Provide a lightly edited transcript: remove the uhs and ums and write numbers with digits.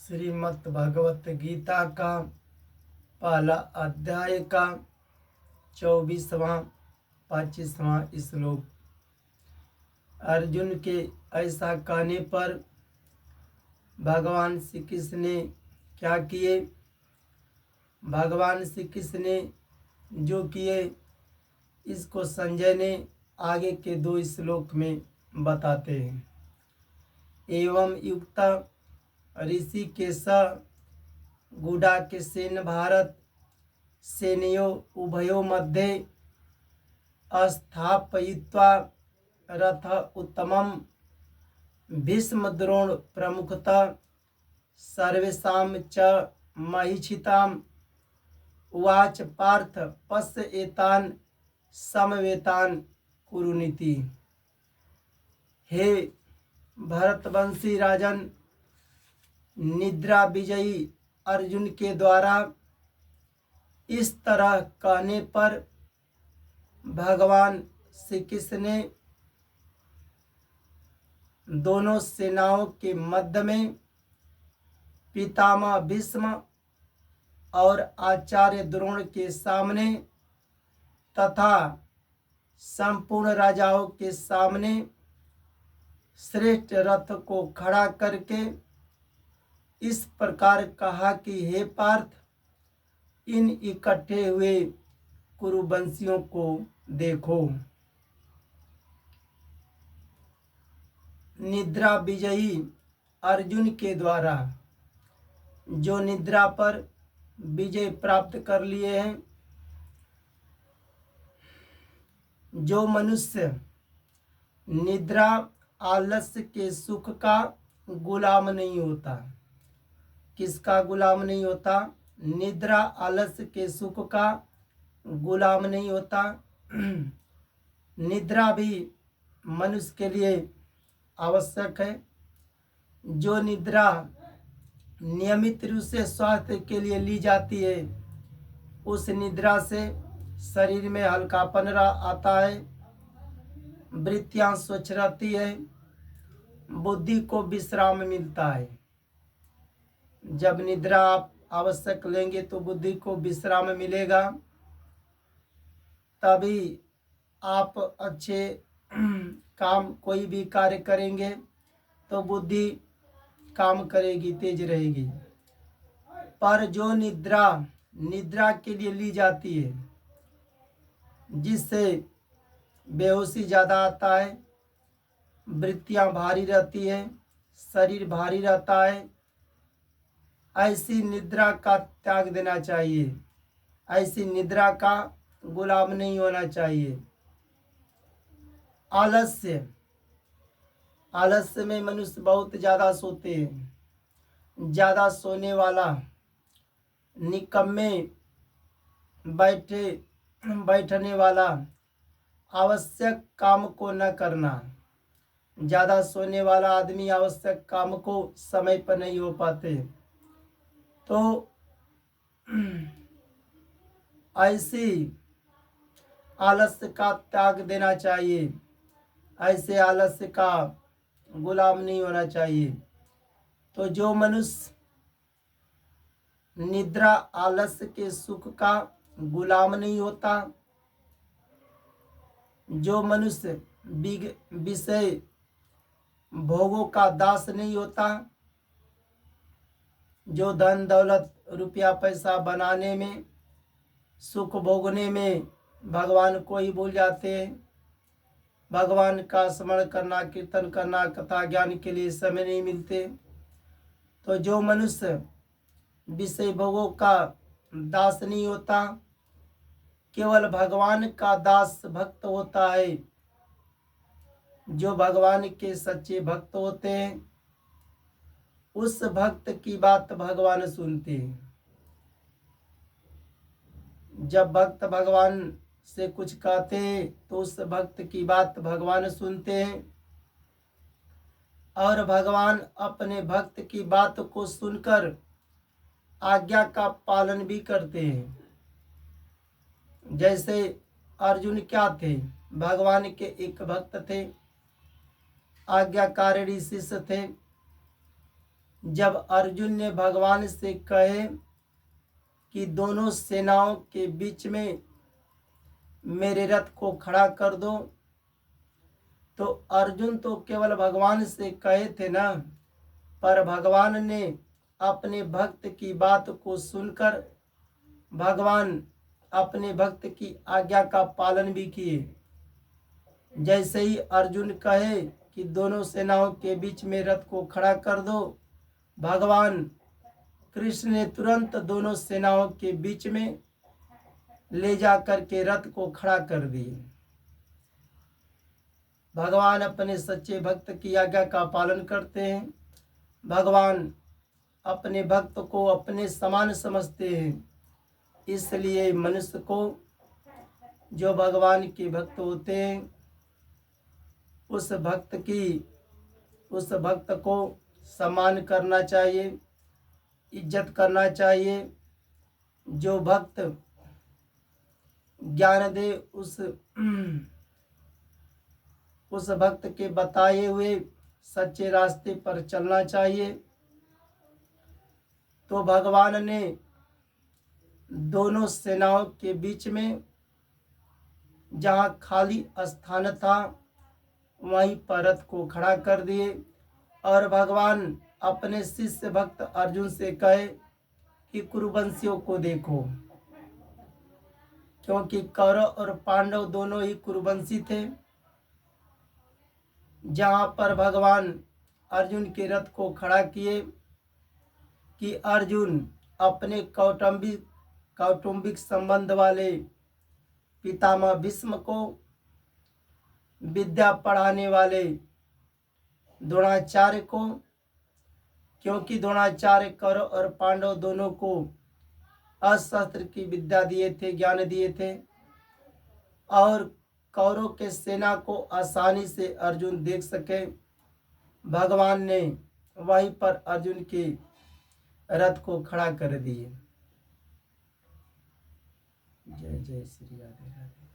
श्रीमद् भगवत गीता का पहला अध्याय का 24वां 25वां श्लोक। अर्जुन के ऐसा कहने पर भगवान श्री कृष्ण ने क्या किए? भगवान श्री कृष्ण ने जो किए इसको संजय ने आगे के 2 श्लोक में बताते हैं। एवं युक्ता ऋषिकेश गुडाकेशेन भारत सेनयो उभयो मध्ये स्थापयित्वा रथ उत्तमं भीष्मद्रोण प्रमुखतः सर्वेषां च महिषिताम् उवाच पार्थ पश्य एतान् समवेतान् कुरुनीति। हे भरतवंशी राजन, निद्रा विजयी अर्जुन के द्वारा इस तरह कहने पर भगवान श्री कृष्ण ने दोनों सेनाओं के मध्य में पितामह भीष्म और आचार्य द्रोण के सामने तथा संपूर्ण राजाओं के सामने श्रेष्ठ रथ को खड़ा करके इस प्रकार कहा कि हे पार्थ, इन इकट्ठे हुए कुरुवंशियों को देखो। निद्रा विजयी अर्जुन के द्वारा जो निद्रा पर विजय प्राप्त कर लिए हैं, जो मनुष्य निद्रा आलस्य के सुख का गुलाम नहीं होता। किसका गुलाम नहीं होता? निद्रा आलस्य के सुख का गुलाम नहीं होता। निद्रा भी मनुष्य के लिए आवश्यक है। जो निद्रा नियमित रूप से स्वास्थ्य के लिए ली जाती है, उस निद्रा से शरीर में हल्कापन आता है, वृत्तियां स्वच्छ रहती है, बुद्धि को विश्राम मिलता है। जब निद्रा आप आवश्यक लेंगे तो बुद्धि को विश्राम मिलेगा, तभी आप अच्छे काम कोई भी कार्य करेंगे तो बुद्धि काम करेगी, तेज रहेगी। पर जो निद्रा के लिए ली जाती है, जिससे बेहोशी ज़्यादा आता है, वृत्तियां भारी रहती है, शरीर भारी रहता है, ऐसी निद्रा का त्याग देना चाहिए। ऐसी निद्रा का गुलाम नहीं होना चाहिए। आलस्य में मनुष्य बहुत ज़्यादा सोते हैं। ज़्यादा सोने वाला, निकम्मे बैठने वाला, आवश्यक काम को न करना। ज़्यादा सोने वाला आदमी आवश्यक काम को समय पर नहीं हो पाते। तो ऐसी आलस्य का त्याग देना चाहिए। ऐसे आलस्य का गुलाम नहीं होना चाहिए। तो जो मनुष्य निद्रा आलस्य के सुख का गुलाम नहीं होता, जो मनुष्य विषय भोगों का दास नहीं होता, जो धन दौलत रुपया पैसा बनाने में, सुख भोगने में भगवान को ही भूल जाते हैं। भगवान का स्मरण करना, कीर्तन करना, कथा ज्ञान के लिए समय नहीं मिलते। तो जो मनुष्य विषय भोगों का दास नहीं होता, केवल भगवान का दास भक्त होता है। जो भगवान के सच्चे भक्त होते हैं, उस भक्त की बात भगवान सुनते हैं। जब भक्त भगवान से कुछ कहते हैं तो उस भक्त की बात भगवान सुनते हैं, और भगवान अपने भक्त की बात को सुनकर आज्ञा का पालन भी करते हैं। जैसे अर्जुन क्या थे? भगवान के एक भक्त थे, आज्ञाकारी शिष्य थे। जब अर्जुन ने भगवान से कहे कि दोनों सेनाओं के बीच में मेरे रथ को खड़ा कर दो, तो अर्जुन तो केवल भगवान से कहे थे ना, पर भगवान ने अपने भक्त की बात को सुनकर भगवान अपने भक्त की आज्ञा का पालन भी किए। जैसे ही अर्जुन कहे कि दोनों सेनाओं के बीच में रथ को खड़ा कर दो, भगवान कृष्ण ने तुरंत दोनों सेनाओं के बीच में ले जाकर के रथ को खड़ा कर दिए। भगवान अपने सच्चे भक्त की आज्ञा का पालन करते हैं। भगवान अपने भक्त को अपने समान समझते हैं, इसलिए मनुष्य को जो भगवान के भक्त होते हैं उस भक्त को सम्मान करना चाहिए, इज्जत करना चाहिए। जो भक्त ज्ञान दे उस भक्त के बताए हुए सच्चे रास्ते पर चलना चाहिए। तो भगवान ने दोनों सेनाओं के बीच में जहाँ खाली स्थान था वहीं पर रथ को खड़ा कर दिए और भगवान अपने शिष्य भक्त अर्जुन से कहे कि कुरुवंशियों को देखो, क्योंकि कौरव और पांडव दोनों ही कुरुवंशी थे। जहाँ पर भगवान अर्जुन के रथ को खड़ा किए कि अर्जुन अपने कौटुंबिक संबंध वाले पितामह भीष्म को, विद्या पढ़ाने वाले द्रोणाचार्य को, क्योंकि द्रोणाचार्य कौरव और पांडव दोनों को अस्त्र की विद्या दिए थे, ज्ञान दिए थे, और कौरव के सेना को आसानी से अर्जुन देख सके। भगवान ने वहीं पर अर्जुन के रथ को खड़ा कर दिए। जय जय श्री राधे राधे।